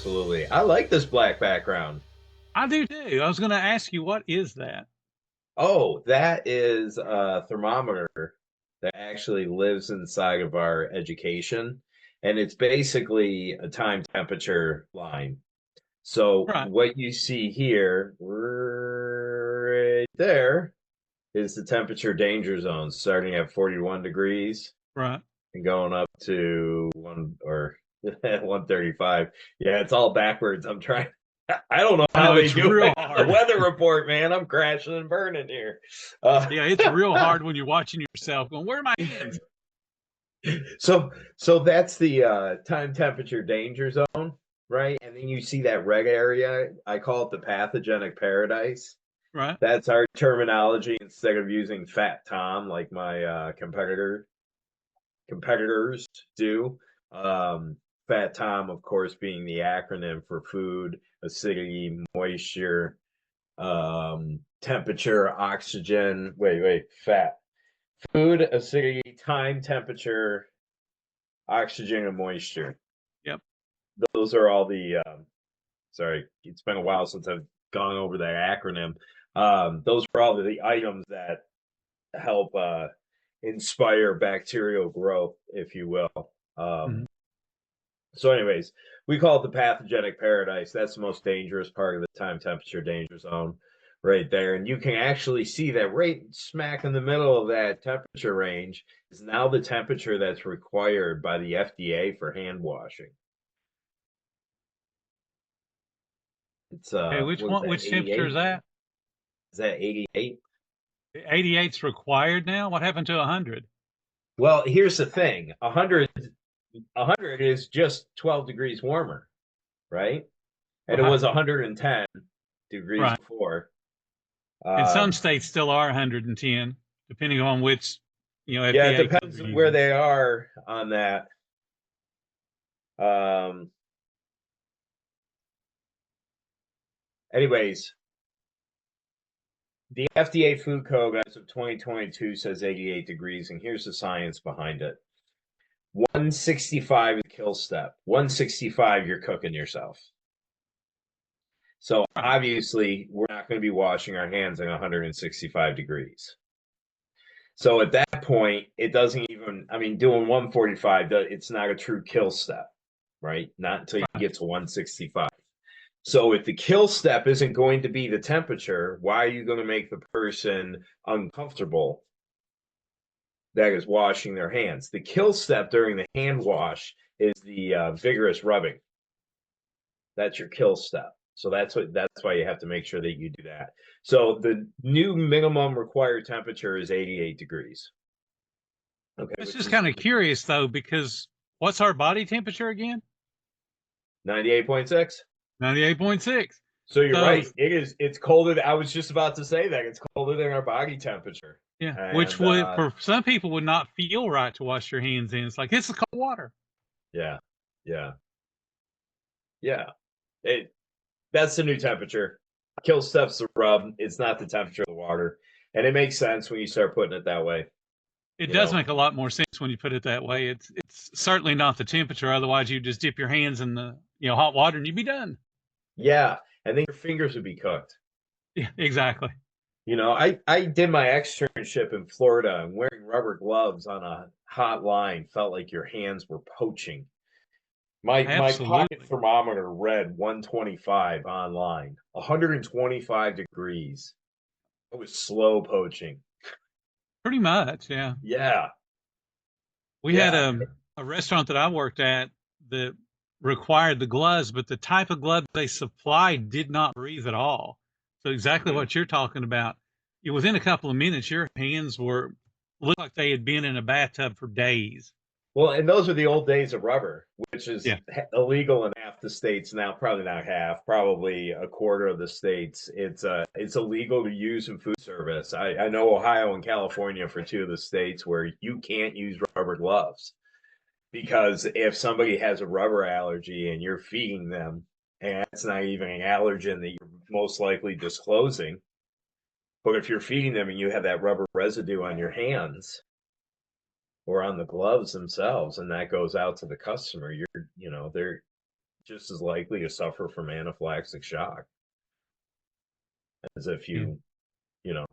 absolutely. I like this black background. I do too. I was going to ask you, what is that? Oh, that is a thermometer that actually lives inside of our education, and it's basically a time temperature line. So Right, what you see here, right there, is the temperature danger zone starting at 41 degrees right. and going up to 135. Yeah, it's all backwards. I'm trying. I don't know I how know they it's do real it on the hard. weather report, man. I'm crashing and burning here. Uh, Yeah, it's real hard when you're watching yourself going, where are my hands? so so that's the time temperature danger zone, right? And then you see that red area. I call it the pathogenic paradise. Right. That's our terminology instead of using Fat Tom like my competitors do. Fat Tom, of course, being the acronym for food, acidity, moisture, temperature, oxygen. Fat. Food, acidity, time, temperature, oxygen, and moisture. Yep. Those are all the, sorry, it's been a while since I've gone over that acronym. Those are all the items that help inspire bacterial growth, if you will. Mhm. So, anyways, we call it the pathogenic paradise. That's the most dangerous part of the time temperature danger zone right there. And you can actually see that right smack in the middle of that temperature range is now the temperature that's required by the FDA for hand washing. It's Okay, which what is one? that, Which temperature is 88? that? Is that 88? 88's required now. What happened to 100? Well, here's the thing. 100 is just 12 degrees warmer, right? And it Right, was 110 degrees right. before. And some Um, states still are 110, depending on which, yeah, it FDA code depends they're where using. they are on that. Um, anyways, the FDA food code as of 2022 says 88 degrees, and here's the science behind it. 165 is the kill step. 165, you're cooking yourself. So Right. obviously, we're not going to be washing our hands at 165 degrees. So at that point, it doesn't even, I mean, doing 145, it's not a true kill step, right? Not until you Right. get to 165. So if the kill step isn't going to be the temperature, why are you going to make the person uncomfortable that is washing their hands? The kill step during the hand wash is the vigorous rubbing. That's your kill step. So that's why you have to make sure that you do that. So the new minimum required temperature is 88 degrees. Okay, It's which just is kind of curious though, because what's our body temperature again? 98.6. 98.6. So you're So, right. It's colder. I was just about to say that it's colder than our body temperature. yeah, which And would, for some people, would not feel right to wash your hands in. It's like, it's the cold water. yeah, yeah, yeah. It That's the new temperature. Kill stuff's the rub. It's not the temperature of the water. And it makes sense when you start putting it that way. It You does know, make a lot more sense when you put it that way. It's certainly not the temperature. Otherwise, you just dip your hands in the hot water and you'd be done. yeah. And then your fingers would be cooked. Yeah, exactly. I did my externship in Florida and wearing rubber gloves on a hot line felt like your hands were poaching. My pocket Absolutely. thermometer read 125 online, 125 degrees. It was slow poaching. Pretty much, yeah. Yeah, We had yeah. a restaurant that I worked at that required the gloves, but the type of glove they supplied did not breathe at all. So exactly Mhm. what you're talking about. Within a couple of minutes, your hands were looked like they had been in a bathtub for days. Well, and those are the old days of rubber, which is Yeah, illegal in half the states now. Probably not half, probably a quarter of the states. It's illegal to use in food service. I know Ohio and California for two of the states where you can't use rubber gloves because if somebody has a rubber allergy and you're feeding them, and it's not even an allergen that you're most likely disclosing, but if you're feeding them and you have that rubber residue on your hands or on the gloves themselves and that goes out to the customer, they're just as likely to suffer from anaphylactic shock as if Yeah, you know,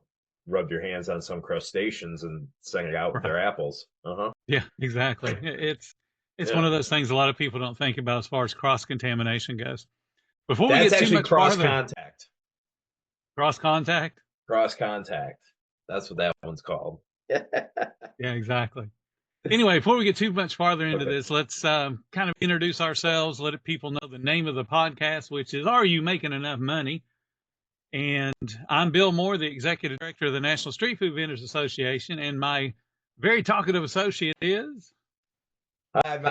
rubbed your hands on some crustaceans and sang out with right. their apples. Uh-huh. Yeah, exactly. It's one Yeah. of those things a lot of people don't think about as far as cross contamination goes. Before we That's get too actually much cross farther, contact. cross contact. Cross contact. That's what that one's called. Yeah, exactly. Anyway, before we get too much farther into Okay. this, let's kind of introduce ourselves, let people know the name of the podcast, which is Are You Making Enough Money? And I'm Bill Moore, the Executive Director of the National Street Food Vendors Association, and my very talkative associate is. I'm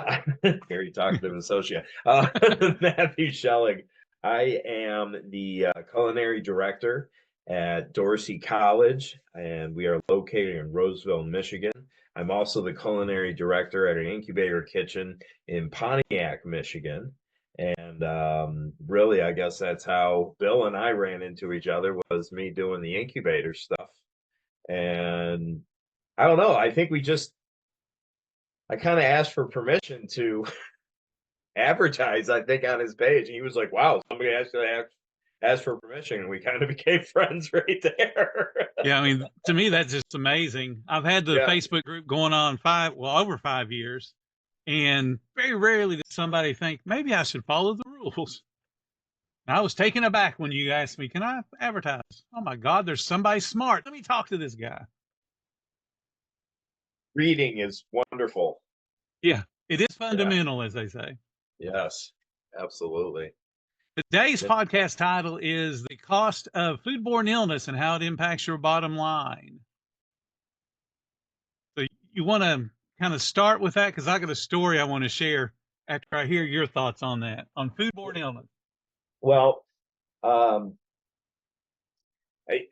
very talkative associate. Matthew Schellig. I am the culinary director at Dorsey College, and we are located in Roseville, Michigan. I'm also the culinary director at an incubator kitchen in Pontiac, Michigan. And really, I guess that's how Bill and I ran into each other, was me doing the incubator stuff. And I don't know, I think I kind of asked for permission to advertise, I think, on his page. And he was like, wow, somebody actually asked for permission. And we kind of became friends right there. Yeah, I mean, to me, that's just amazing. I've had the Yeah. Facebook group going on over 5 years, and very rarely does somebody think, maybe I should follow the rules. And I was taken aback when you asked me, can I advertise? Oh my God, there's somebody smart. Let me talk to this guy. Reading is wonderful. Yeah, it is Yeah. fundamental, as they say. Yes, absolutely. Today's podcast title is The Cost of Foodborne Illness and How It Impacts Your Bottom Line. So you want to kind of start with that? Because I got a story I want to share after I hear your thoughts on that, on foodborne illness. Well, um,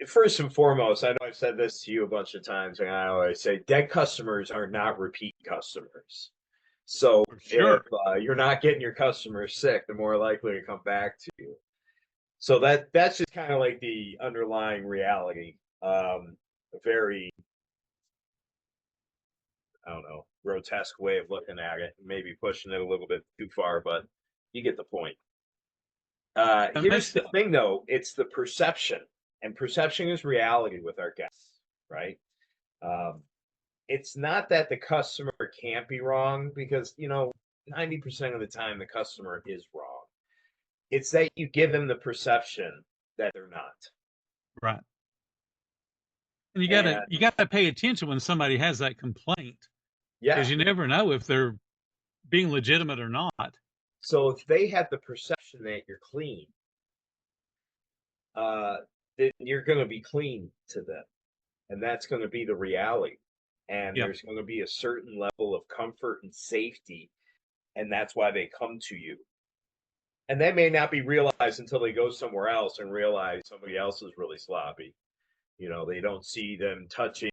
first and foremost, I know I've said this to you a bunch of times, and I always say dead customers are not repeat customers. So For if sure. you're not getting your customers sick, they're more likely to come back to you. So that's just kind of like the underlying reality. A very, I don't know, grotesque way of looking at it, maybe pushing it a little bit too far, but you get the point. That Here's makes the thing, though, it's the perception, and perception is reality with our guests, right? Um, it's not that the customer can't be wrong, because 90% of the time the customer is wrong. It's that you give them the perception that they're not. right. And And you gotta pay attention when somebody has that complaint, yeah, because you never know if they're being legitimate or not. so if they have the perception that you're clean, uh, then you're going to be clean to them, and that's going to be the reality. And Yep. there's going to be a certain level of comfort and safety, and that's why they come to you. And that may not be realized until they go somewhere else and realize somebody else is really sloppy. They don't see them touching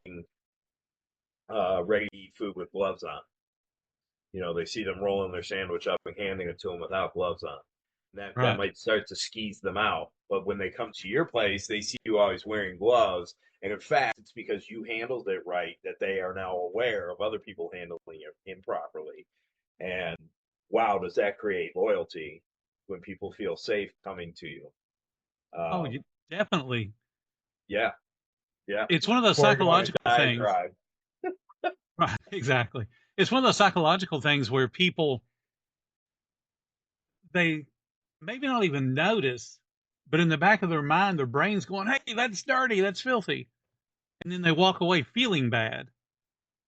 ready to eat food with gloves on. They see them rolling their sandwich up and handing it to them without gloves on. That Right. might start to skeeze them out. But when they come to your place, they see you always wearing gloves. And in fact, it's because you handled it right that they are now aware of other people handling it improperly. And wow, does that create loyalty when people feel safe coming to you? Oh, you Um, definitely. yeah, yeah. It's one of those Before I go on a psychological things. diatribe. Right. Exactly. It's one of those psychological things where people, they maybe not even notice, but in the back of their mind, their brain's going, hey, that's dirty, that's filthy. And then they walk away feeling bad.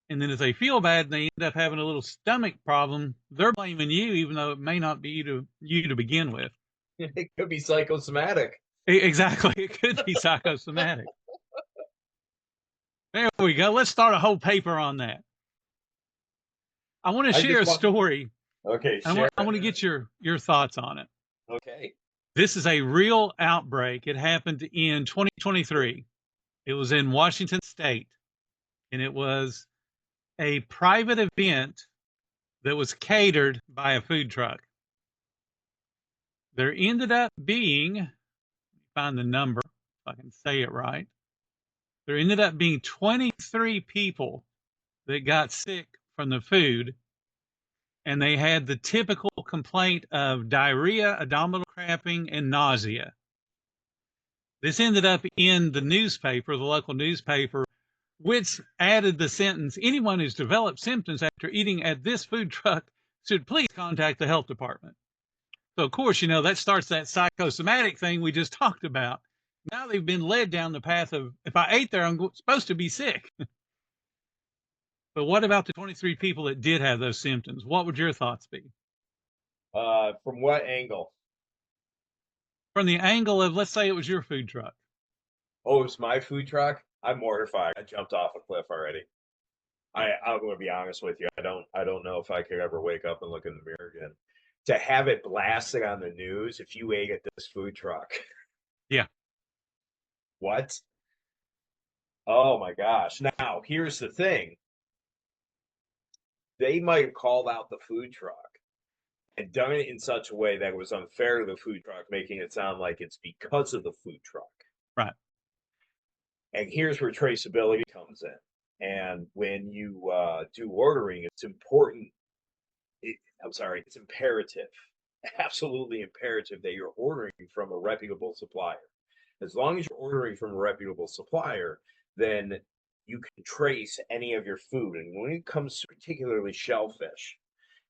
And then if they feel bad and they end up having a little stomach problem, they're blaming you, even though it may not be you to begin with. It could be psychosomatic. Exactly. It could be psychosomatic. There we go. Let's start a whole paper on that. I want to I share just a want. story. Okay, I share want it. to get your thoughts on it. Okay. This is a real outbreak. It happened in 2023. It was in Washington State, and it was a private event that was catered by a food truck. There ended up being, find the number if I can say it right. There ended up being 23 people that got sick from the food, and they had the typical complaint of diarrhea, abdominal cramping, and nausea. This ended up in the newspaper, the local newspaper, which added the sentence, anyone who's developed symptoms after eating at this food truck should please contact the health department. So, of course, that starts that psychosomatic thing we just talked about. Now they've been led down the path of, if I ate there, I'm supposed to be sick. But what about the 23 people that did have those symptoms? What would your thoughts be? From what angle? From the angle of, let's say it was your food truck. Oh, it's my food truck. I'm mortified. I jumped off a cliff already. I'm going to be honest with you. I don't know if I could ever wake up and look in the mirror again. To have it blasted on the news, if you ate at this food truck. Yeah. What? Oh my gosh. Now, here's the thing. They might have called out the food truck and done it in such a way that it was unfair to the food truck, making it sound like it's because of the food truck. Right. And here's where traceability comes in. And when you do ordering, it's important. It's imperative, absolutely imperative that you're ordering from a reputable supplier. As long as you're ordering from a reputable supplier, then you can trace any of your food. And when it comes to particularly shellfish,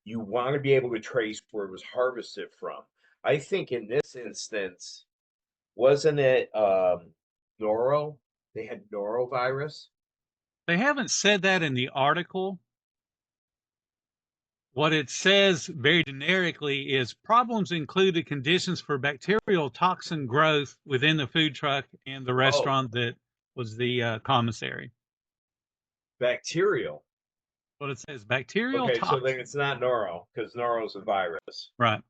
you want to be able to trace where it was harvested from. I think in this instance, wasn't it noro? They had norovirus. They haven't said that in the article. What it says very generically is problems included conditions for bacterial toxin growth within the food truck and the restaurant that was the commissary. Bacterial. What it says, bacterial Okay, toxin. so then it's not noro, because noro's a virus. Right.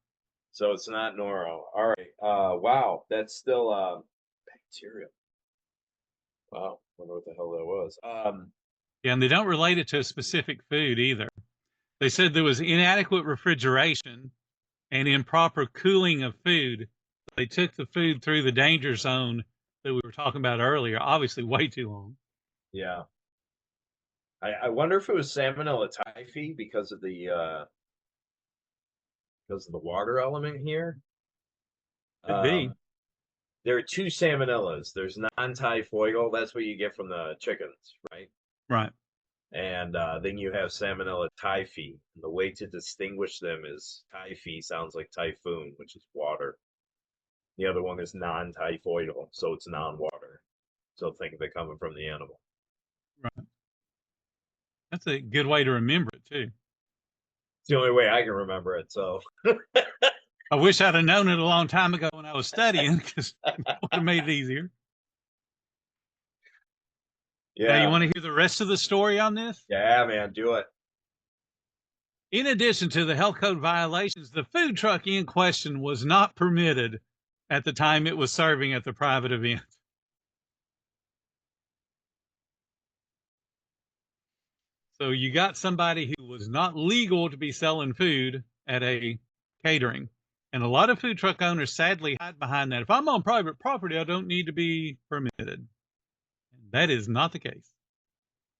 So it's not noro. All right. Wow, that's still bacterial. Wow, wonder what the hell that was. Yeah, and they don't relate it to a specific food either. They said there was inadequate refrigeration and improper cooling of food. They took the food through the danger zone that we were talking about earlier, obviously way too long. Yeah. I wonder if it was Salmonella typhi because of the water element here. Could be. There are two salmonellas. There's non-typhoidal. That's what you get from the chickens, right? Right. And then you have Salmonella typhi. And the way to distinguish them is typhi sounds like typhoon, which is water. The other one is non-typhoidal, so it's non-water. So think of it coming from the animal. Right. That's a good way to remember it too. It's the only way I can remember it. So I wish I'd have known it a long time ago when I was studying, because it would have made it easier. yeah. Now, you want to hear the rest of the story on this? Yeah, man, do it. In addition to the health code violations, the food truck in question was not permitted at the time it was serving at the private event. So you got somebody who was not legal to be selling food at a catering. And a lot of food truck owners sadly hide behind that. If I'm on private property, I don't need to be permitted. And that is not the case.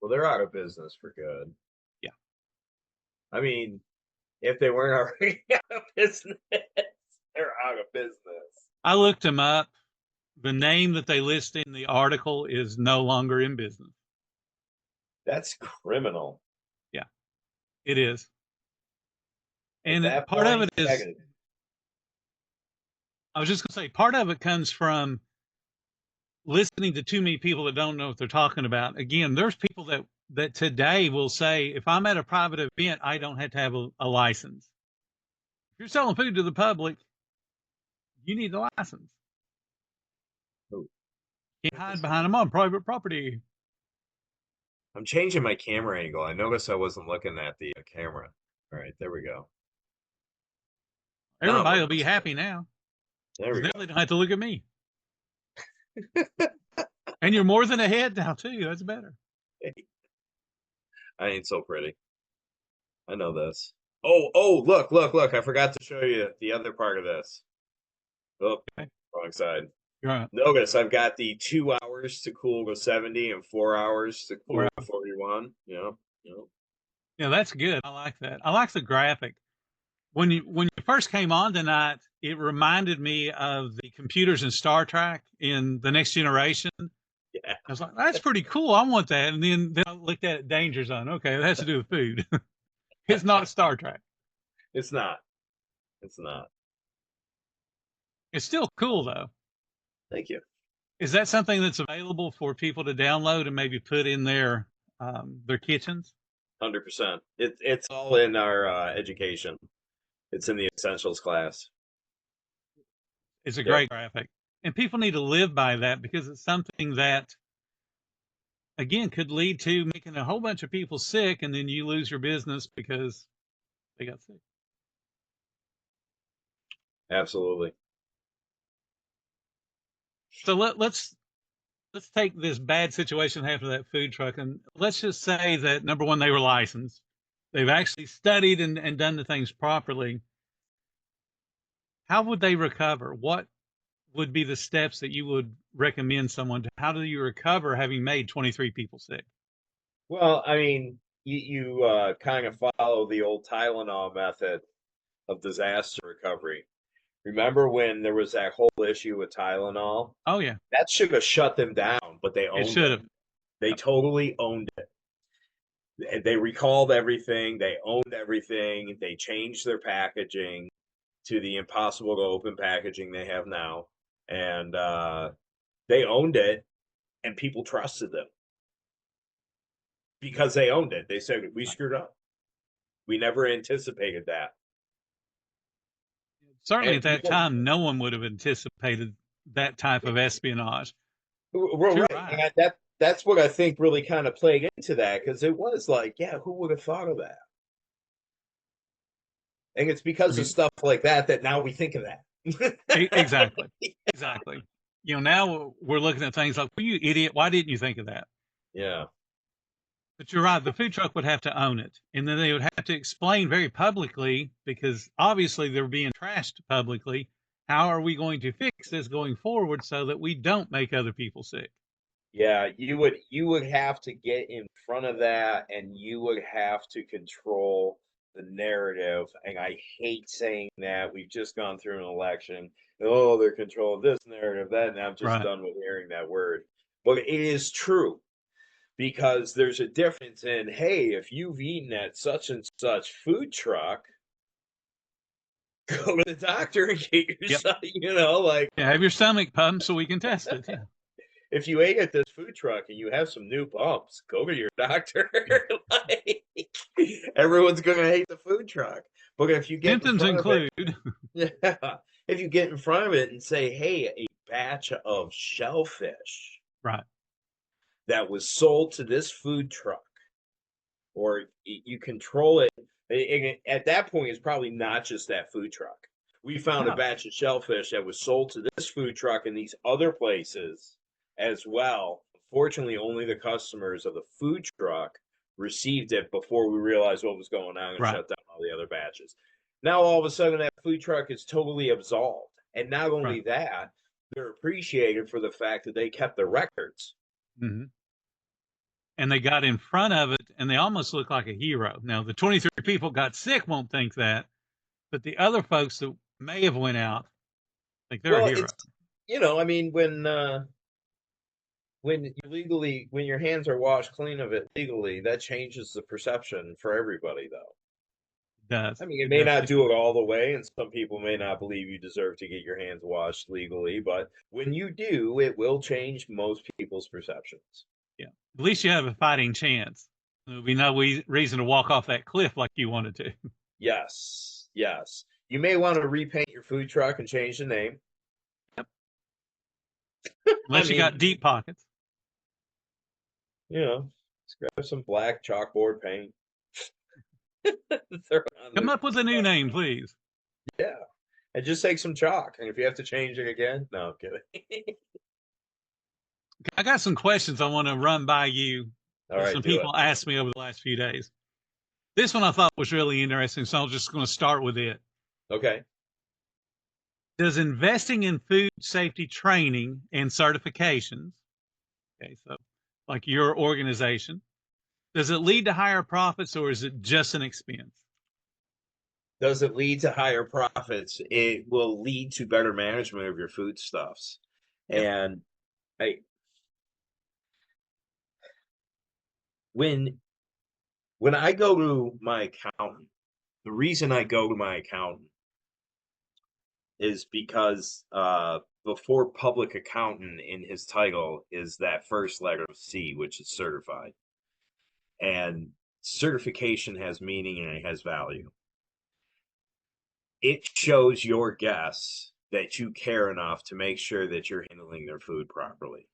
Well, they're out of business for good. Yeah. I mean, if they weren't already out of business, they're out of business. I looked them up. The name that they list in the article is no longer in business. That's criminal. Yeah, it is. And At that part of point, it is, I was just going to say, part of it comes from listening to too many people that don't know what they're talking about. Again, there's people that today will say, if I'm at a private event, I don't have to have a license. If you're selling food to the public, you need the license. Oh. You can't hide behind them on private property. I'm changing my camera angle. I noticed I wasn't looking at the camera. All right, there we go. Everybody will be happy now. There we go. Now they don't have to look at me. And you're more than ahead now, too. That's better. I ain't so pretty. I know this. Oh, look. I forgot to show you the other part of this. Oh, okay. Wrong side. Right. Notice I've got the 2 hours to cool to 70 and 4 hours to cool to 41. Yeah, that's good. I like that. I like the graphic. when you first came on tonight, it reminded me of the computers in Star Trek in The Next Generation. Yeah, I was like, that's pretty cool. I want that. And then I looked at it, Danger Zone. Okay, that has to do with food. It's not Star Trek. it's not. It's not. It's still cool though. Thank you. Is that something that's available for people to download and maybe put in their kitchens? 100%. It's all in our education. It's in the essentials class. It's a Yep. great graphic. And people need to live by that because it's something that, again, could lead to making a whole bunch of people sick and then you lose your business because they got sick. Absolutely. So let's take this bad situation that happened to that food truck, and let's just say that number one, they were licensed. They've actually studied and done the things properly. How would they recover? What would be the steps that you would recommend someone to? How do you recover having made 23 people sick? Well, I mean, you kind of follow the old Tylenol method of disaster recovery. Remember when there was that whole issue with Tylenol? Oh yeah, That should have shut them down, but they it owned should it. have. They Yep. totally owned it. They recalled everything. They owned everything. They changed their packaging to the impossible to open packaging they have now, and they owned it, and people trusted them because they owned it. They said we screwed up. We never anticipated that, Certainly and at that people time, no one would have anticipated that type of espionage. well, You're right, right. and that's what I think really kind of played into that because it was like, yeah, who would have thought of that? And it's I because of mean, stuff like that that now we think of that. exactly, exactly. Now we're looking at things like, well, you idiot, why didn't you think of that? Yeah, But you're right, the food truck would have to own it. And then they would have to explain very publicly, because obviously they're being trashed publicly. How are we going to fix this going forward so that we don't make other people sick? yeah, you would have to get in front of that, and you would have to control the narrative. And I hate saying that. We've just gone through an election. Oh, they're controlling this narrative, that, and I'm just Right. done with hearing that word. But it is true because there's a difference in, hey, if you've eaten at such and such food truck, go to the doctor and get Yep. yourself, like Yeah, have your stomach pumped so we can test it. Yeah. if you ate at this food truck and you have some new bumps, go to your doctor. Yeah. Like, everyone's gonna hate the food truck. But if you get in Symptoms front of it, include, yeah, if you get in front of it and say, hey, a batch of shellfish right. that was sold to this food truck, or you control it, at that point, it's probably not just that food truck. We found a No. batch of shellfish that was sold to this food truck and these other places as well. Unfortunately, only the customers of the food truck received it before we realized what was going on and Right. shut down all the other batches. Now, all of a sudden, that food truck is totally absolved. And not Right. only that, they're appreciated for the fact that they kept the records. Hmm. And they got in front of it and they almost look like a hero. Now, the 23 people got sick won't think that, but the other folks that may have went out think they're a Well, hero. it's I mean, when you legally when your hands are washed clean of it legally, that changes the perception for everybody, though. It does. I mean, it It may does. not do it all the way, and some people may not believe you deserve to get your hands washed legally, but when you do, it will change most people's perceptions. Yeah. At least you have a fighting chance. There'll be no reason to walk off that cliff like you wanted to, Yes, yes. You may want to repaint your food truck and change the name. I unless you mean, got deep pockets. just grab some black chalkboard paint, throw it on Come the up with a new truck. name, please. Yeah, and just take some chalk. And if you have to change it again, no, I'm kidding. I got some questions I want to run by you All that right, some do it. people asked me over the last few days. This one I thought was really interesting, so I'm just going to start with it. Okay. Does investing in food safety training and certifications, okay, so like your organization, does it lead to higher profits or is it just an expense? Does it lead to higher profits? It will lead to better management of your foodstuffs. Yep. And I, when when I go to my accountant, the reason I go to my accountant is because before public accountant in his title is that first letter of C, which is certified. And certification has meaning and it has value. It shows your guests that you care enough to make sure that you're handling their food properly.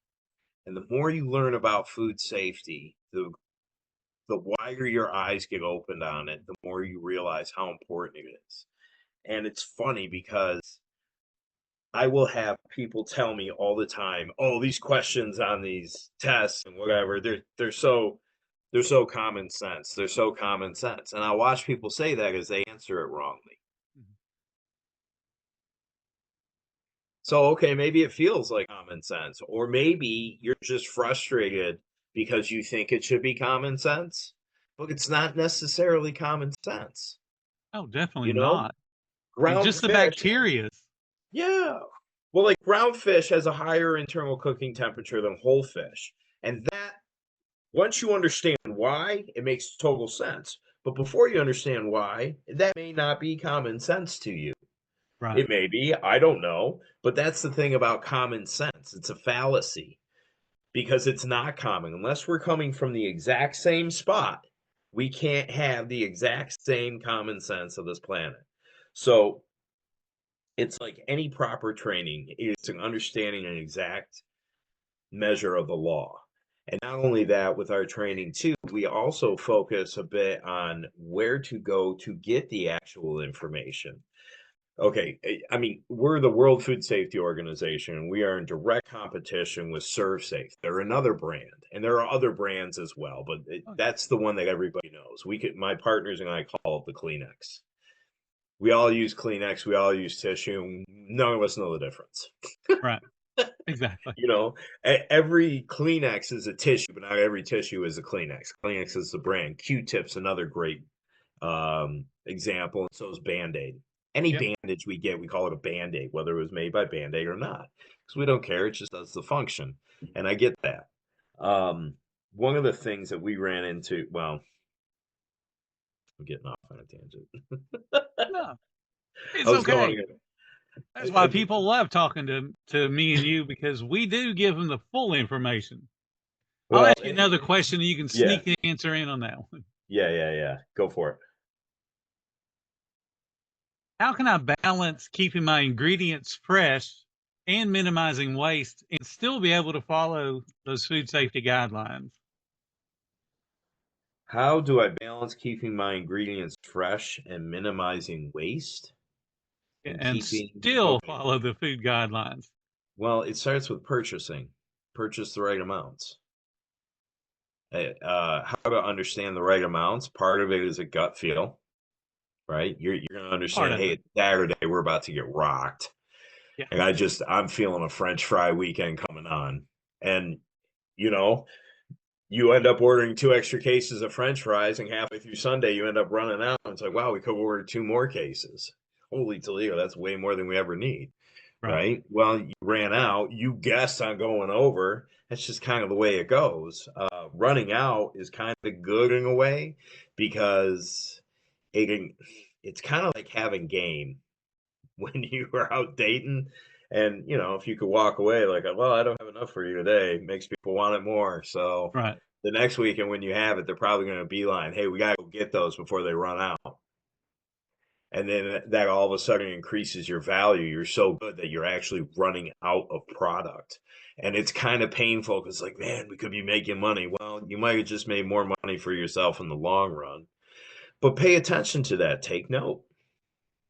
And the more you learn about food safety, the wider your eyes get opened on it, the more you realize how important it is. And it's funny because I will have people tell me all the time, "Oh, these questions on these tests and whatever, they're so common sense. They're so common sense." And I watch people say that as they answer it wrongly. Mhm. So, okay, maybe it feels like common sense, or maybe you're just frustrated because you think it should be common sense, but it's not necessarily common sense. Oh, definitely You know, not. I mean, ground just the fish, bacteria. yeah. Well, like ground fish has a higher internal cooking temperature than whole fish. And that, once you understand why, it makes total sense. But before you understand why, that may not be common sense to you. Right. It may be, I don't know. But that's the thing about common sense. It's a fallacy because it's not common. Unless we're coming from the exact same spot, we can't have the exact same common sense of this planet. So it's like any proper training is an understanding an exact measure of the law. And not only that, with our training too, we also focus a bit on where to go to get the actual information. Okay, I mean, we're the World Food Safety Organization, and we are in direct competition with ServSafe. They're another brand, and there are other brands as well, but Oh, that's the one that everybody knows. My partners and I call it the Kleenex. We all use Kleenex, we all use tissue. None of us know the difference. right. Exactly. You know, every Kleenex is a tissue, but not every tissue is a Kleenex. Kleenex is the brand. Q-tip's another great example, and so is Band-Aid. Any Yep. bandage we get, we call it a Band-Aid, whether it was made by Band-Aid or not, because we don't care. It just does the function, and I get that. Um, one of the things that we ran into, well, I'm getting off on a tangent. No, I it's was going okay. to, That's why people love talking to me and you because we do give them the full information. I'll well, ask you another question and you can yeah, sneak the answer in on that one. yeah. Go for it. How can I balance keeping my ingredients fresh and minimizing waste and still be able to follow those food safety guidelines How do I balance keeping my ingredients fresh and minimizing waste and and keeping, still okay, follow the food guidelines? well, it starts with purchasing. Purchase the right amounts. How to understand the right amounts. Part of it is a gut feel, right? You're gonna Part understand, of hey, it. it's Saturday, we're about to get rocked. Yeah. And I'm feeling a French fry weekend coming on. And you know, you end up ordering 2 extra cases of French fries, and halfway through Sunday, you end up running out. And it's like, wow, we could order 2 more cases. Holy Toledo, that's way more than we ever need, Right. right? Well, you ran out. You guessed on going over. That's just kind of the way it goes. Running out is kind of good in a way because it can, it's kind of like having game when you are out dating. And, if you could walk away like, well, I don't have enough for you today, it makes people want it more. So Right. the next weekend when you have it, they're probably going to beeline, hey, we got to go get those before they run out. And then that all of a sudden increases your value. You're so good that you're actually running out of product. And it's kind of painful because, like, man, we could be making money. Well, you might have just made more money for yourself in the long run. But pay attention to that. Take note.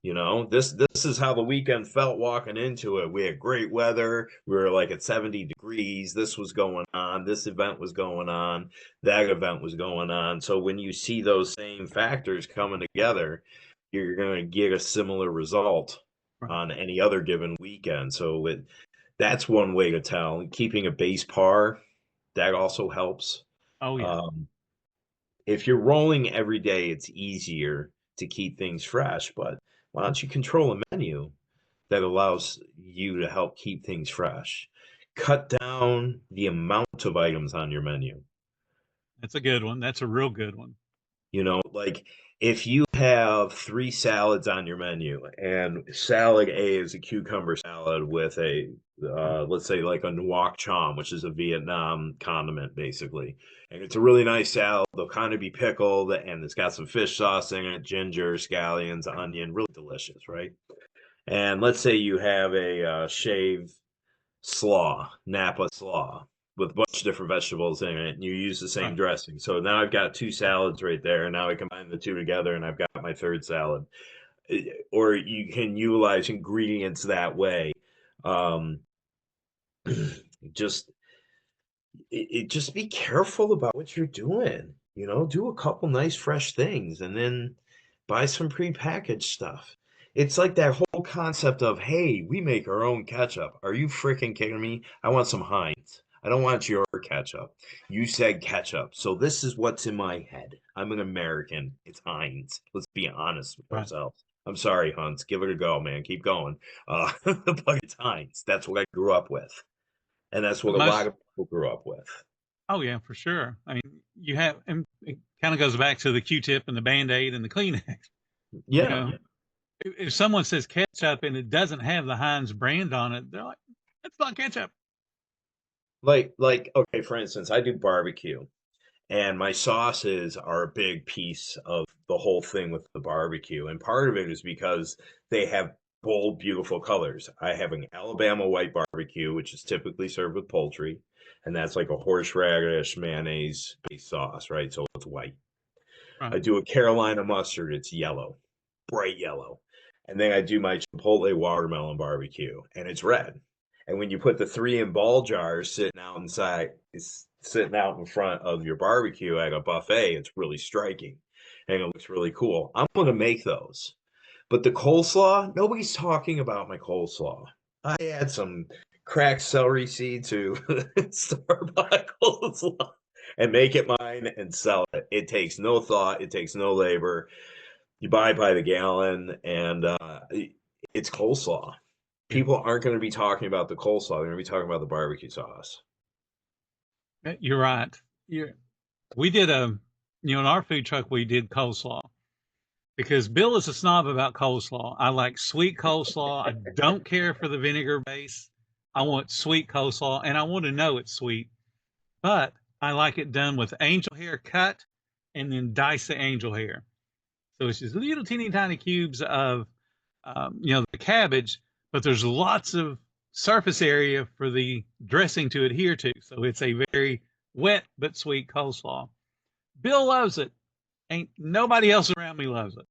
This is how the weekend felt walking into it. We had great weather. We were like at 70 degrees. This was going on. This event was going on. That event was going on. So when you see those same factors coming together, you're going to get a similar result Right. on any other given weekend. So that's one way to tell. Keeping a base par, that also helps. Oh yeah. Um, if you're rolling every day, it's easier to keep things fresh, but why don't you control a menu that allows you to help keep things fresh? Cut down the amount of items on your menu. That's a good one. That's a real good one. Like if you have 3 salads on your menu, and salad A is a cucumber salad with a, Right. let's say like a nuoc cham, which is a Vietnam condiment basically. And it's a really nice salad. They'll kind of be pickled and it's got some fish sauce in it, ginger, scallions, onion, really delicious, right? And let's say you have a shaved slaw, Napa slaw, with a bunch of different vegetables in it, and you use the same Right. dressing. So now I've got 2 salads right there, and now I combine the two together, and I've got my third salad. Or you can utilize ingredients that way. Um, just just be careful about what you're doing. Do a couple nice fresh things, and then buy some prepackaged stuff. It's like that whole concept of, hey, we make our own ketchup. Are you freaking kidding me? I want some Heinz. I don't want your ketchup. You said ketchup, so this is what's in my head. I'm an American. It's Heinz. Let's be honest with Right. ourselves. I'm sorry, Hunts. Give it a go, man. Keep going. But it's Heinz. That's what I grew up with, and that's what But a lot most, of people grew up with. oh yeah, for sure. I mean, you have, and it kind of goes back to the Q-tip and the Band-Aid and the Kleenex. You Yeah. know, if someone says ketchup and it doesn't have the Heinz brand on it, they're like, "That's not ketchup." Like okay, for instance, I do barbecue, and my sauces are a big piece of the whole thing with the barbecue. And part of it is because they have bold, beautiful colors. I have an Alabama white barbecue, which is typically served with poultry, and that's like a horseradish mayonnaise based sauce, right? So it's white. Right. I do a Carolina mustard, it's yellow, bright yellow. And then I do my Chipotle watermelon barbecue, and it's red. And when you put the 3 in ball jars sitting out in front of your barbecue at a buffet, it's really striking and it looks really cool. I'm going to make those. But the coleslaw, nobody's talking about my coleslaw. I add some cracked celery seed to store-bought coleslaw and make it mine and sell it. It takes no thought, it takes no labor. You buy by the gallon, and it's coleslaw. Yeah. People aren't going to be talking about the coleslaw. They're going to be talking about the barbecue sauce. You're right. We did in our food truck, we did coleslaw because Bill is a snob about coleslaw. I like sweet coleslaw. I don't care for the vinegar base. I want sweet coleslaw and I want to know it's sweet, but I like it done with angel hair cut and then dice the angel hair. So it's just little teeny tiny cubes of, the cabbage, but there's lots of surface area for the dressing to adhere to. So it's a very wet but sweet coleslaw. Bill loves it. Ain't nobody else around me loves it.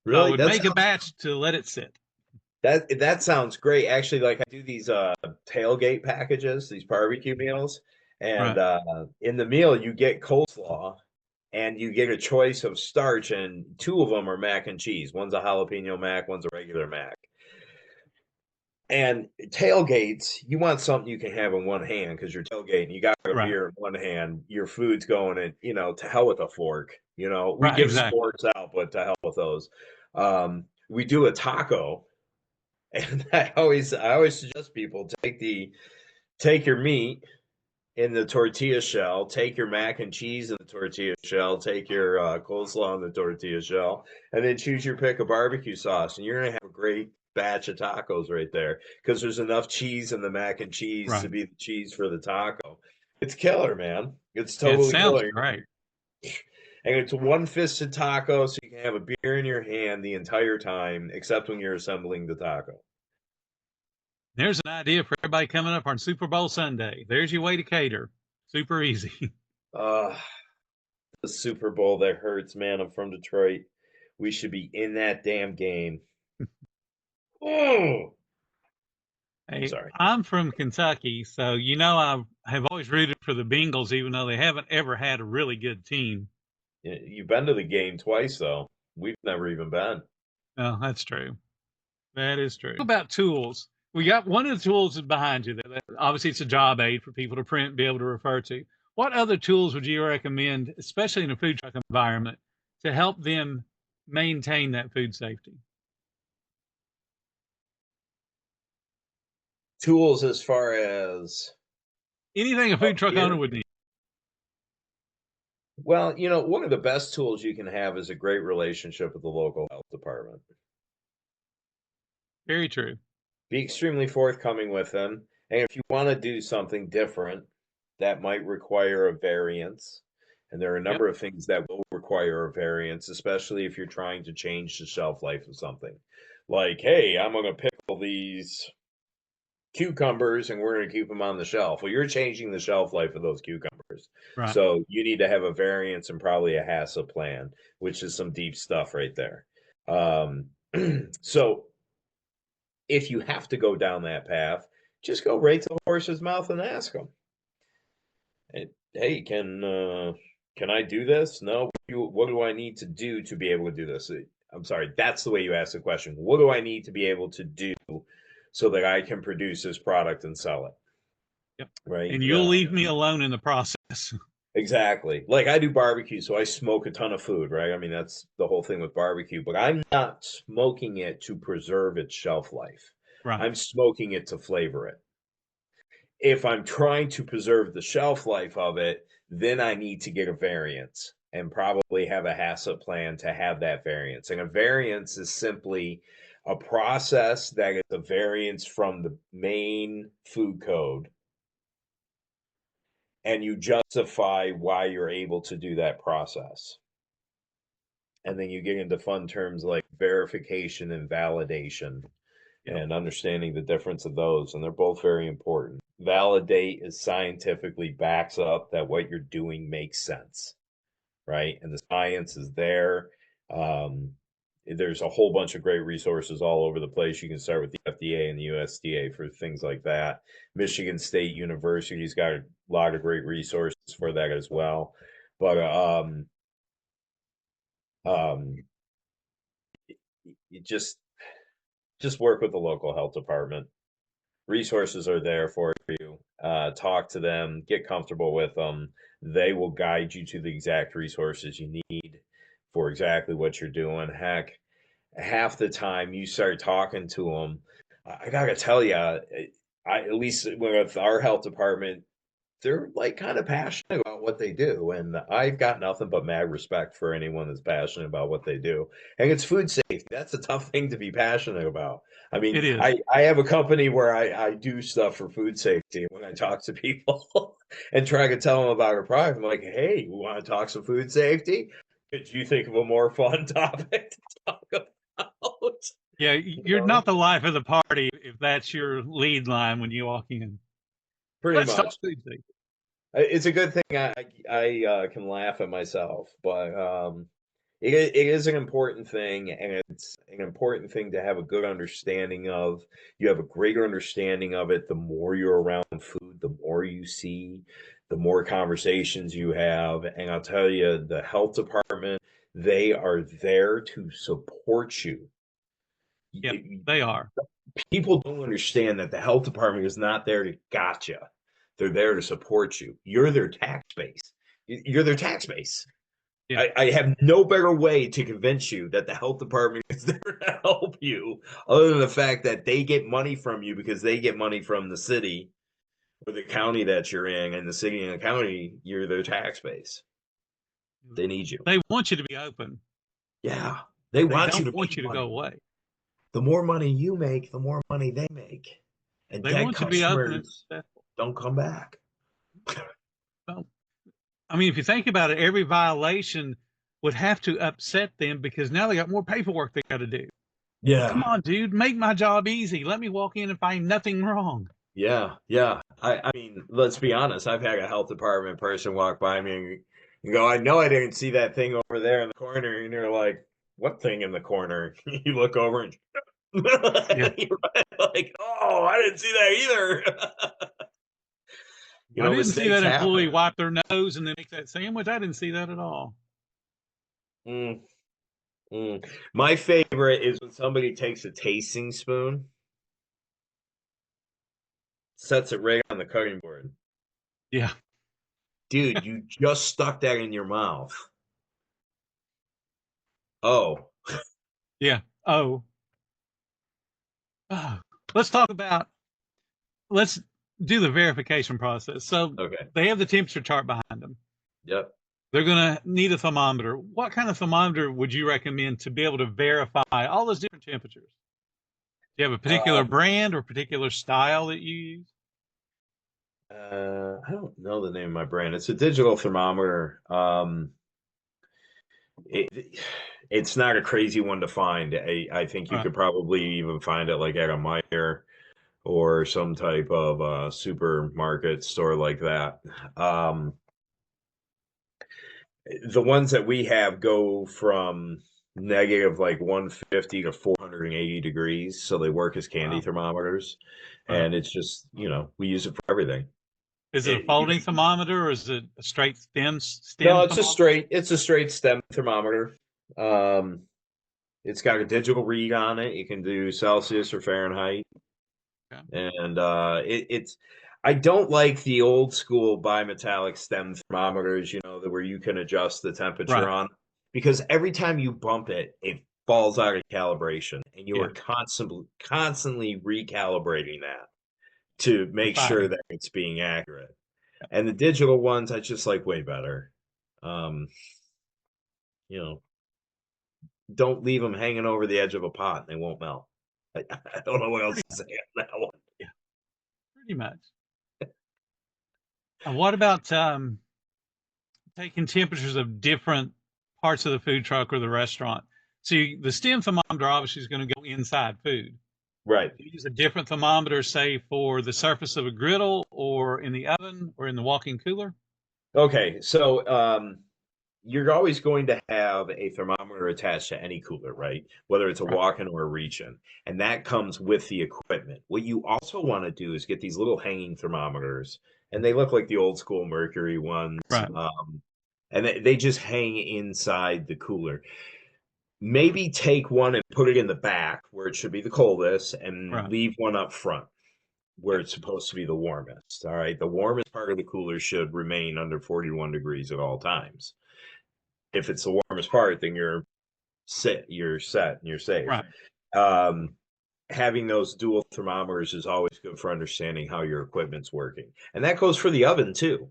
So I Really, would make a batch to let it sit. that sounds great. Actually, like I do these tailgate packages, these barbecue meals, and Right. in the meal you get coleslaw and you get a choice of starch, and 2 of them are mac and cheese. One's a jalapeno mac, one's a regular mac. And tailgates, you want something you can have in one hand because you're tailgating. You got a Right. beer in one hand, your food's going, and to hell with a fork. We Right. give Exactly. sporks out, but to hell with those. We do a taco, and I always suggest people take your meat in the tortilla shell, take your mac and cheese in the tortilla shell, take your coleslaw in the tortilla shell, and then choose your pick of barbecue sauce, and you're gonna have a great batch of tacos right there because there's enough cheese in the mac and cheese to Right. be the cheese for the taco. It's killer, man. It's It totally sounds killer. great. And it's a one-fisted taco, so you can have a beer in your hand the entire time, except when you're assembling the taco. There's an idea for everybody coming up on Super Bowl Sunday. There's your way to cater. Super easy. Uh, the Super Bowl that hurts, man. I'm from Detroit. We should be in that damn game. Oh, Hey, sorry. I'm from Kentucky, so I have always rooted for the Bengals, even though they haven't ever had a really good team. You've been to the game twice, though. We've never even been. Oh, that's true. That is true. What about tools? We got one of the tools is behind you there. Obviously, it's a job aid for people to print, be able to refer to. What other tools would you recommend, especially in a food truck environment, to help them maintain that food safety? Tools as far as Anything a food truck owner here. would need. Well, one of the best tools you can have is a great relationship with the local health department. Very true. Be extremely forthcoming with them. And if you want to do something different, that might require a variance. And there are a Yep. number of things that will require a variance, especially if you're trying to change the shelf life of something. Like, hey, I'm going to pickle these cucumbers and we're going to keep them on the shelf. Well, you're changing the shelf life of those cucumbers. Right. So you need to have a variance and probably a HACCP plan, which is some deep stuff right there. So if you have to go down that path, just go right to the horse's mouth and ask them, hey, can I do this? No. What do I need to do to be able to do this? I'm sorry, that's the way you ask the question. What do I need to be able to do so that I can produce this product and sell it? Yep. Right? And you'll leave me alone in the process. Exactly. Like I do barbecue, so I smoke a ton of food, right? I mean, that's the whole thing with barbecue, but I'm not smoking it to preserve its shelf life. Right. I'm smoking it to flavor it. If I'm trying to preserve the shelf life of it, then I need to get a variance and probably have a HACCP plan to have that variance. And a variance is simply a process that is a variance from the main food code. And you justify why you're able to do that process. And then you get into fun terms like verification and validation. Yep. And understanding the difference of those, and they're both very important. Validate is scientifically backs up that what you're doing makes sense, right? And the science is there. There's a whole bunch of great resources all over the place. You can start with the FDA and the USDA for things like that. Michigan State University's got a lot of great resources for that as well. But you just work with the local health department. Resources are there for you. Talk to them, get comfortable with them. They will guide you to the exact resources you need for exactly what you're doing. Heck, half the time you start talking to them, I gotta tell you, at least with our health department, they're like kind of passionate about what they do, and I've got nothing but mad respect for anyone that's passionate about what they do. And it's food safety. That's a tough thing to be passionate about. I It mean, is. I have a company where I do stuff for food safety. When I talk to people and try to tell them about a product, I'm like, hey, we want to talk some food safety? Could you think of a more fun topic to talk about? Yeah, You you're know, not the life of the party if that's your lead line when you walk in. pretty Let's talk much. food safety. It's a good thing I can laugh at myself, but it is an important thing, and it's an important thing to have a good understanding of. You have a greater understanding of it the more you're around food, the more you see, the more conversations you have. And I'll tell you, the health department, they are there to support you. Yep, they are. People don't understand that the health department is not there to gotcha. They're there to support you. You're their tax base. You're their tax base. Yeah. I have no better way to convince you that the health department is there to help you, other than the fact that they get money from you because they get money from the city or the county that you're in, and the city and the county, you're their tax base. They need you. They want you to be open. Yeah, they They want you don't to want make you to go money. away. The more money you make, the more money they make, and They dead want you to be open and customers successful. don't come back. Well, I mean, if you think about it, every violation would have to upset them because now they got more paperwork they got to do. Well, come Yeah, on, dude, make my job easy. Let me walk in and find nothing wrong. yeah. I mean, let's be honest. I've had a health department person walk by me and go, "I know I didn't see that thing over there in the corner," and you're like, "What thing in the corner?" You look over and Yeah. you're like, "Oh, I didn't see that either." I didn't see Mistakes that employee happen. wipe their nose and then make that sandwich. I didn't see that at all. Mm, mm. My favorite is when somebody takes a tasting spoon, sets it right on the cutting board. Yeah. Dude, you just stuck that in your mouth. Oh, Yeah. Oh, oh. Let's talk about, let's do the verification process. So Okay. they have the temperature chart behind them. Yep. They're going to need a thermometer. What kind of thermometer would you recommend to be able to verify all those different temperatures? Do you have a particular Um, brand or particular style that you use? I don't know the name of my brand. It's a digital thermometer. It, it's not a crazy one to find. I think you Right. could probably even find it like at a Meijer or some type of supermarket store like that. Um, the ones that we have go from negative like 150 to 480 degrees, so they work as candy Wow. thermometers, Right. and it's just we use it for everything. Is it a It, folding thermometer or is it a straight stem no, it's a thermometer? straight stem thermometer. Um, it's got a digital read on it. You can do Celsius or Fahrenheit. Okay. And it's I don't like the old school bimetallic stem thermometers, that where you can adjust the temperature Right. on, because every time you bump it, it falls out of calibration, and you Yeah. are constantly recalibrating that to You're make sure fighting. that it's being accurate. Yeah. And the digital ones, I just like way better. Um, you know, don't leave them hanging over the edge of a pot; they won't melt. I don't know what else Pretty to much. say on that one. Yeah. Pretty much. And what about taking temperatures of different parts of the food truck or the restaurant? So the stem thermometer obviously is going to go inside food. Right. Do you use a different thermometer, say, for the surface of a griddle or in the oven or in the walk-in cooler? Okay, so you're always going to have a thermometer attached to any cooler, right? Whether it's a Right. walk-in or a reach-in, and that comes with the equipment. What you also want to do is get these little hanging thermometers, and they look like the old school Mercury ones, Right. and they just hang inside the cooler. Maybe take one and put it in the back where it should be the coldest, and Right. leave one up front where Yep. it's supposed to be the warmest. All right, the warmest part of the cooler should remain under 41 degrees at all times. If it's the warmest part, then you're set, and you're safe. Right. Um, Having those dual thermometers is always good for understanding how your equipment's working, and that goes for the oven too.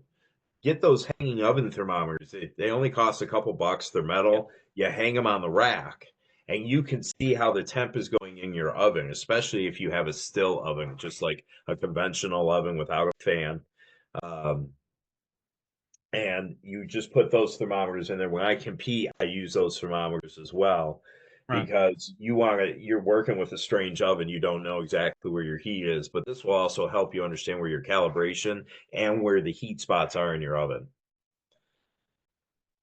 Get those hanging oven thermometers. They only cost a couple bucks. They're Yeah. metal. You hang them on the rack, and you can see how the temp is going in your oven, especially if you have a still oven, just like a conventional oven without a fan. Um, and you just put those thermometers in there. When I compete, I use those thermometers as well, Right. because you're working with a strange oven, you don't know exactly where your heat is, but this will also help you understand where your calibration and where the heat spots are in your oven.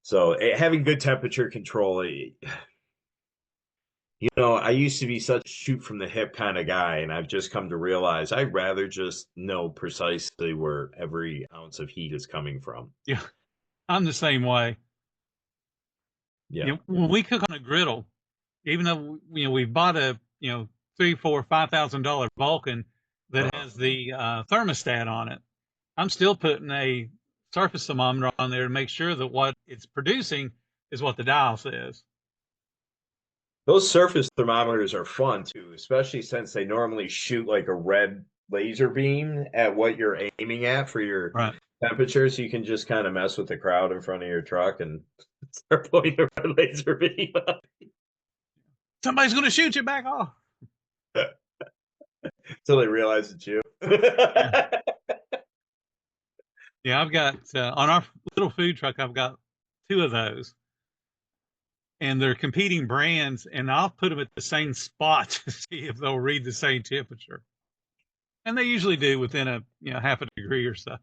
So having good temperature control, I used to be such shoot from the hip kind of guy, and I've just come to realize I'd rather just know precisely where every ounce of heat is coming from. Yeah. I'm the same way. Yeah. When we cook on a griddle, even though we've bought a three, four, $5,000 Vulcan that Uh-huh. has the thermostat on it, I'm still putting a surface thermometer on there to make sure that what it's producing is what the dial says. Those surface thermometers are fun too, especially since they normally shoot like a red laser beam at what you're aiming at for your Right. temperature. So you can just kind of mess with the crowd in front of your truck and start pointing a red laser beam Somebody's going to shoot you back off. until they realize it's you. Yeah. Yeah. I've got on our little food truck, I've got two of those, and they're competing brands, and I'll put them at the same spot to see if they'll read the same temperature. And they usually do within a half a degree or so.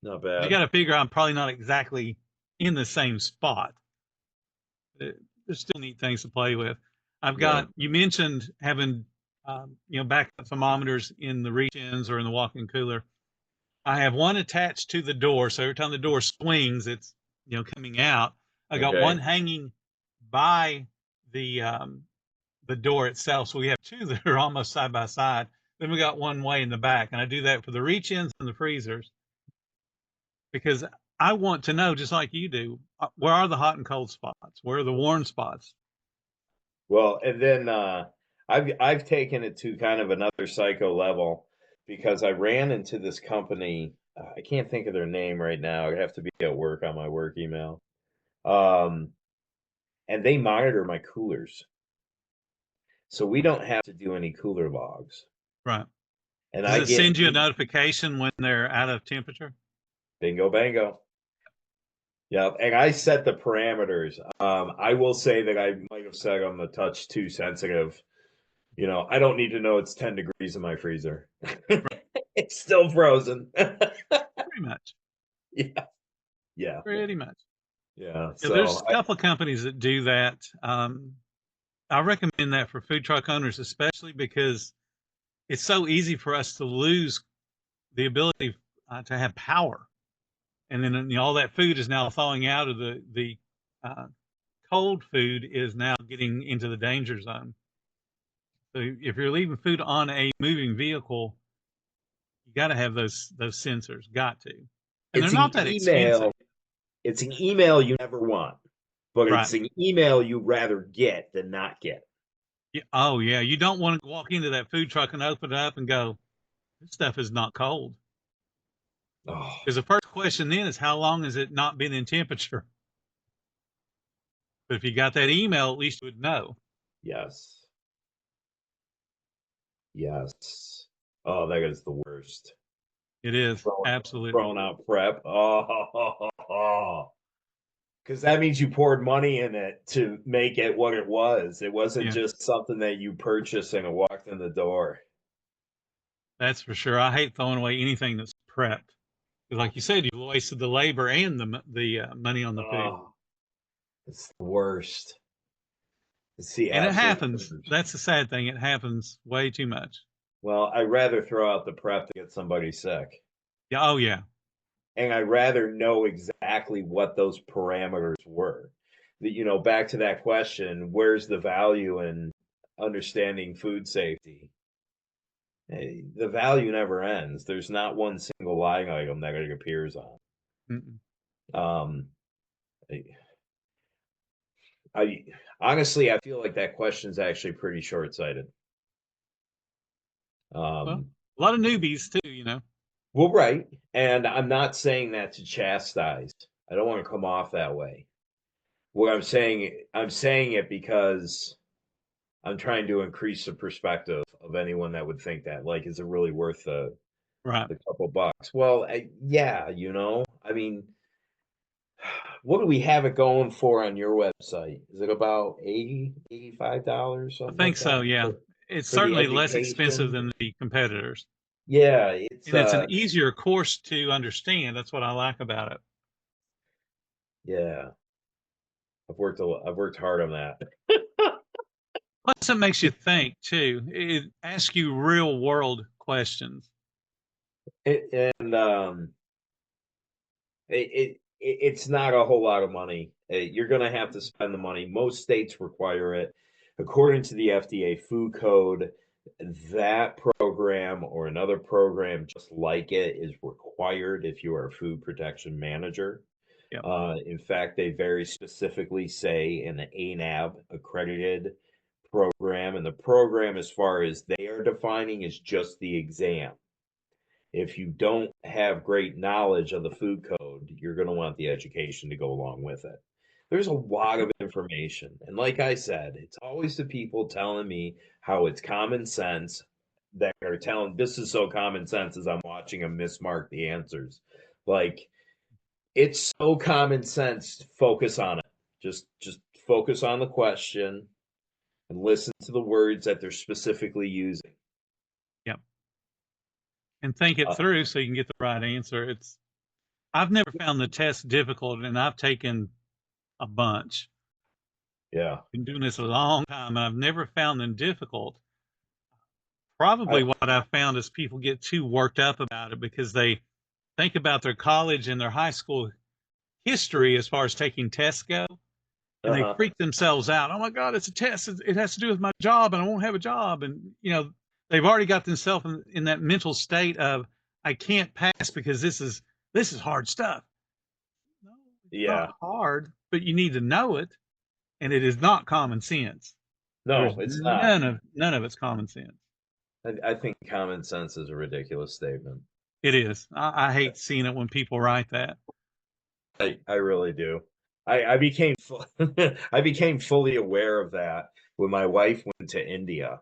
Not You bad. got to figure I'm probably not exactly in the same spot. There's still neat things to play with. I've Yeah. got, you mentioned having backup thermometers in the reach-ins or in the walk-in cooler. I have one attached to the door, so every time the door swings, it's coming out. I got one Okay. hanging by the door itself, so we have two that are almost side by side. Then we got one way in the back, and I do that for the reach-ins and the freezers because I want to know, just like you do, where are the hot and cold spots? Where are the warm spots? Well, and then I've taken it to kind of another psycho level because I ran into this company. I can't think of their name right now. I have to be at work on my work email. Um, and they monitor my coolers, so we don't have to do any cooler logs. Right. And Does I it get send you a notification when they're out of temperature? bingo, bango. Yeah, and I set the parameters. I will say that I might have said I'm a touch too sensitive. You know, I don't need to know it's 10 degrees in my freezer. Right. It's still frozen. Pretty much. Yeah, yeah, Pretty much. yeah. Yeah, there's So a couple of companies that do that. I recommend that for food truck owners, especially because it's so easy for us to lose the ability to have power, and then all that food is now thawing out of the uh, cold food is now getting into the danger zone. So if you're leaving food on a moving vehicle, you got to have those sensors. Got to, and they're it's an not that expensive, email. It's an email you never want, but right? it's an email you'd rather get than not get. Yeah, oh yeah, you don't want to walk into that food truck and open it up and go, "This stuff is not cold." Oh, Because the first question then is, "How long has it not been in temperature?" But if you got that email, at least you would know. yes, yes. Oh, that is the worst. It is Throwing, absolutely. throwing out prep. Oh, because that means you poured money in it to make it what it was. It wasn't Yeah, just something that you purchased and it walked in the door. that's for sure. I hate throwing away anything that's prepped. 'Cause like you said, you wasted the labor and the money on the food, Oh, it's the worst. It's the and it absolute happens. worst. That's the sad thing. It happens way too much. Well, I'd rather throw out the prep to get somebody sick. Yeah. Oh yeah. And I'd rather know exactly what those parameters were. Back to that question, where's the value in understanding food safety? The value never ends. There's not one single line item that it appears on. Mm-mm. Um, I honestly, I feel like that question is actually pretty short-sighted. Well, Um, a lot of newbies too. You know. well, right, and I'm not saying that to chastise. I don't want to come off that way. What I'm saying it because I'm trying to increase the perspective of anyone that would think that, like, is it really worth Right. the couple bucks? Well, yeah, I mean, what do we have it going for on your website? Is it about 80, $85, I something think like that so. Yeah. It's for the certainly less expensive education? than the competitors, Yeah, and it's an easier course to understand. That's what I like about it. yeah, I've worked hard on that. Plus, it makes you think too. It asks you real world questions. And it's not a whole lot of money. You're going to have to spend the money. Most states require it. According to the FDA food code, that program or another program just like it is required if you are a food protection manager. Yeah. In fact, they very specifically say an ANAB accredited program, and the program, as far as they are defining, is just the exam. If you don't have great knowledge of the food code, you're going to want the education to go along with it. There's a lot of information. And like I said, it's always the people telling me how it's common sense that are telling this is so common sense as I'm watching them mismark the answers. Like it's so common sense. Focus on it. Just focus on the question and listen to the words that they're specifically using. Yeah. And think it Uh, through so you can get the right answer. I've never found the test difficult, and I've taken a bunch. yeah. Been doing this a long time, and I've never found them difficult. I, Probably what I've found is people get too worked up about it because they think about their college and their high school history as far as taking tests go, and they uh-huh. freak themselves out. Oh my God, it's a test. It has to do with my job, and I won't have a job. And they've already got themselves in that mental state of I can't pass because this is hard stuff. No, it's not Yeah. hard, but you need to know it, and it is not common sense. No, There's it's not. none of it's common sense. I think common sense is a ridiculous statement. It is. I hate seeing it when people write that. I really do. I became I became fully aware of that when my wife went to India.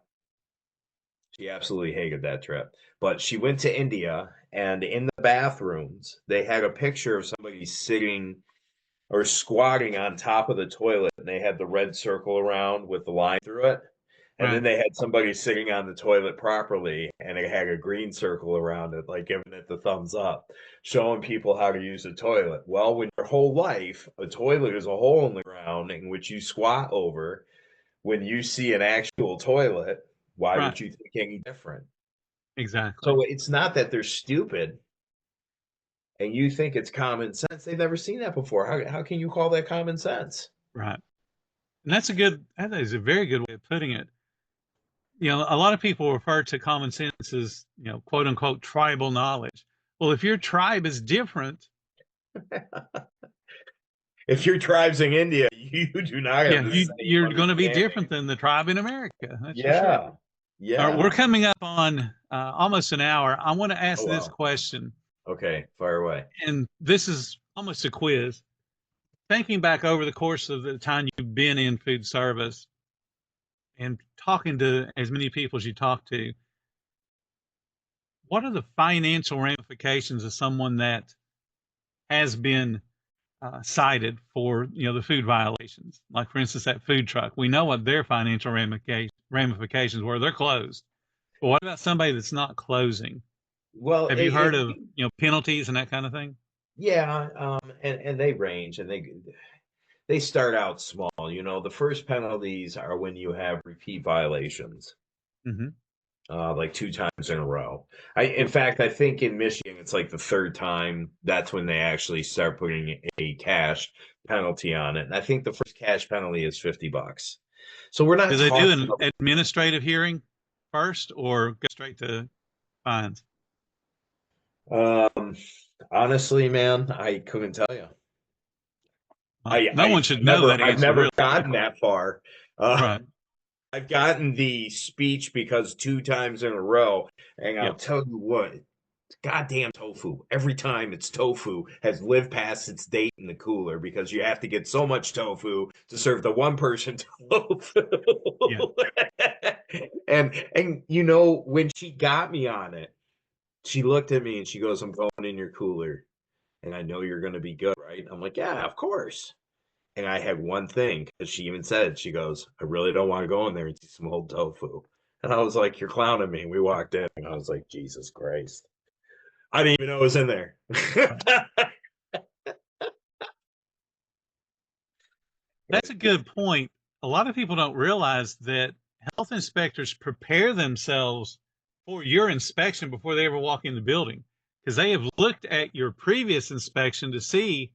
She absolutely hated that trip. But she went to India, and in the bathrooms, they had a picture of somebody sitting or squatting on top of the toilet, and they had the red circle around with the line through it. And then Right. they had somebody sitting on the toilet properly, and it had a green circle around it, like giving it the thumbs up, showing people how to use a toilet. Well, when your whole life, a toilet is a hole in the ground in which you squat over, when you see an actual toilet, why Right. would you think any different? Exactly. So it's not that they're stupid and you think it's common sense. They've never seen that before. How can you call that common sense? Right. And that is a very good way of putting it. You know, a lot of people refer to common sense as, you know, quote unquote tribal knowledge. Well, if your tribe is different, If your tribe's in India, you do not have yeah, the same you're going to be different understanding. than the tribe in America. That's for sure. Yeah. All right, we're Yeah. coming up on almost an hour. I want to Oh ask this wow. question, Okay, fire away. and this is almost a quiz. Thinking back over the course of the time you've been in food service and talking to as many people as you talk to, what are the financial ramifications of someone that has been cited for, you know, the food violations? Like, for instance, that food truck. We know what their financial ramifications were. They're closed. But what about somebody that's not closing? Well, Have you heard of, you know, penalties and that kind of thing? yeah, and they range and they start out small. You know, the first penalties are when you have repeat violations. Hmm. Like two times in a row. In fact, I think in Michigan, it's like the third time. That's when they actually start putting a cash penalty on it. And I think the first cash penalty is $50. So we're not Do they do talking. an administrative hearing first or go straight to fines? Um, honestly, man, I couldn't tell you. No one should know that I've answer, never really. gotten that far. Uh, Right. I've gotten the speech because two times in a row, and I'll Yep. tell you what, goddamn tofu. Every time it's tofu has lived past its date in the cooler because you have to get so much tofu to serve the one person tofu. Yeah. And you know, when she got me on it, she looked at me and she goes, "I'm going in your cooler. And I know you're gonna be good, right?" I'm like, "Yeah, of course." And I had one thing because she even said, she goes, "I really don't want to go in there and see some old tofu." And I was like, "You're clowning me." We walked in and I was like, Jesus Christ. I didn't even know it was in there. Right. That's a good point. A lot of people don't realize that health inspectors prepare themselves for your inspection before they ever walk in the building because they have looked at your previous inspection to see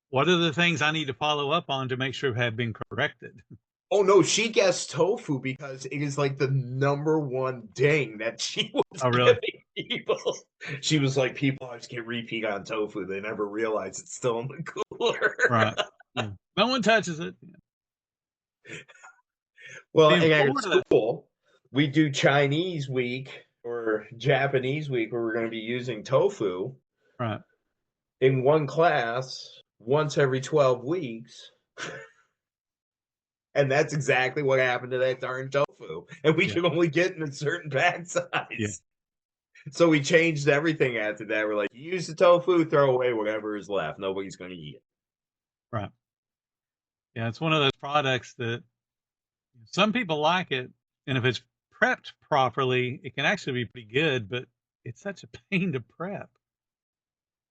what are the things I need to follow up on to make sure have been corrected. Oh no, she guessed tofu because it is like the number one ding that she was Oh, really? giving people. She was like, people always get repeat on tofu. They never realize it's still in the cooler. Right. Yeah. No one touches it. Well, In and at Florida, school, we do Chinese week or Japanese week where we're going to be using tofu right. in one class once every 12 weeks. And that's exactly what happened to that darn tofu. And we Yeah. could only get in a certain bag Yeah. size. So we changed everything after that. We're like, you use the tofu, throw away whatever is left. Nobody's going to eat it. Right. Yeah. It's one of those products that some people like it. And if it's prepped properly, it can actually be pretty good, but it's such a pain to prep.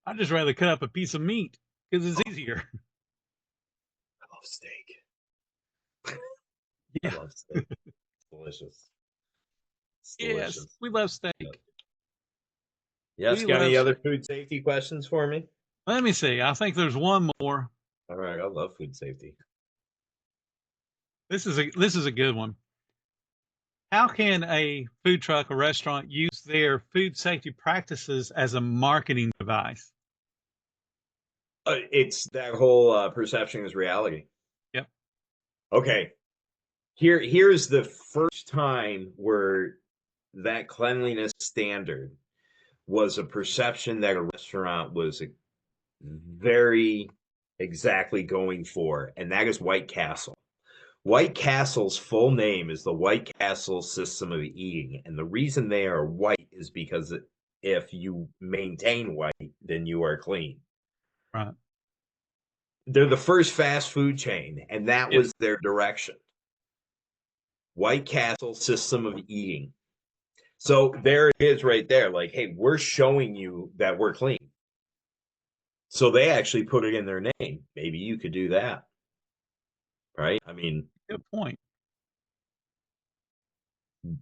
I'd just rather cut up a piece of meat because it's easier. I love steak. I Yeah. love steak. It's delicious. It's Yes. delicious. We love Yeah. steak. Yes, We got love any other steak. food safety questions for me? Let me see. I think there's one more. All right, I love food safety. This is a good one. How can a food truck or restaurant use their food safety practices as a marketing device? It's that whole perception is reality. Yep. Okay, Here's the first time where that cleanliness standard was a perception that a restaurant was very exactly going for, and that is White Castle. White Castle's full name is the White Castle System of Eating, and the reason they are white is because if you maintain white, then you are clean. Right. They're the first fast food chain, and that was their direction. White Castle System of Eating. So there it is right there. Like, hey, we're showing you that we're clean. So they actually put it in their name. Maybe you could do that. Right? I mean, Good point.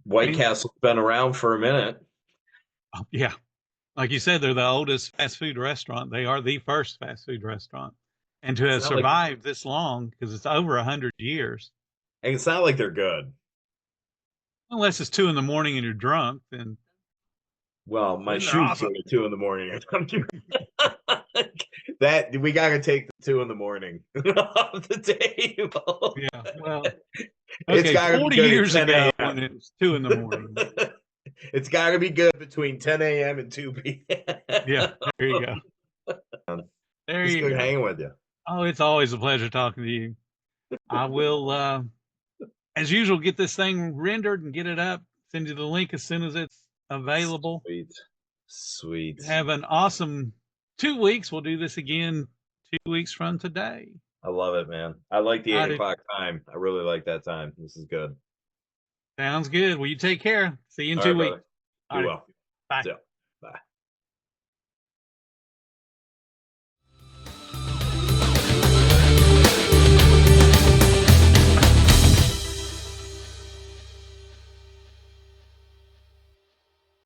White Castle's been around for a minute. Yeah. Like you said, they're the oldest fast food restaurant. They are the first fast food restaurant. And to have survived this long, because it's over 100 years. And it's not like they're good. Unless it's 2 in the morning and you're drunk, then. Well, my shoes awesome. are 2 in the morning. That we gotta take the 2 in the morning off the table. Yeah. Well, It's okay, gotta 40 be good years at 10 ago a.m. when it was 2 in the morning. It's gotta be good between 10 a.m. and 2 p.m. Yeah, there you go. There It's you good go. hanging with you. Oh, it's always a pleasure talking to you. I will, as usual, get this thing rendered and get it up. Send you the link as soon as it's available. Sweet. Have an awesome 2 weeks. We'll do this again 2 weeks from today. I love it, man. I like the I 8 do. o'clock time. I really like that time. This is good. Sounds good. Well, you take care. See you in All 2 right, weeks. brother. All Be right. well. Bye. See ya.